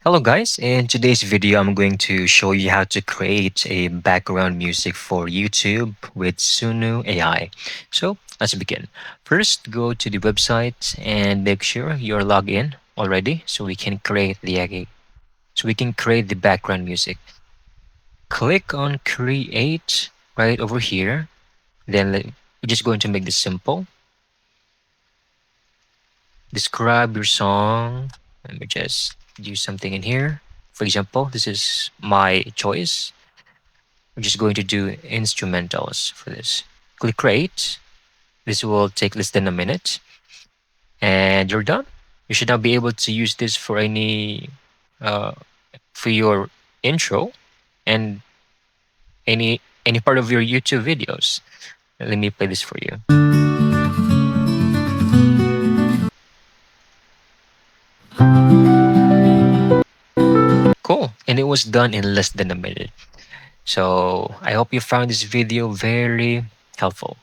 Hello guys, in today's video I'm going to show you how to create a background music for YouTube with Suno AI. So let's begin. First go to the website and make sure you're logged in already so we can create the background music. Click on create right over here. We're just going to make this simple. Describe your song. Let me just do something in here. For example, this is my choice. I'm just going to do instrumentals for this. Click create. This will take less than a minute and you're done. You should now be able to use this uh, for your intro and any part of your YouTube videos. Let me play this for you. Cool. And it was done in less than a minute. So I hope you found this video very helpful.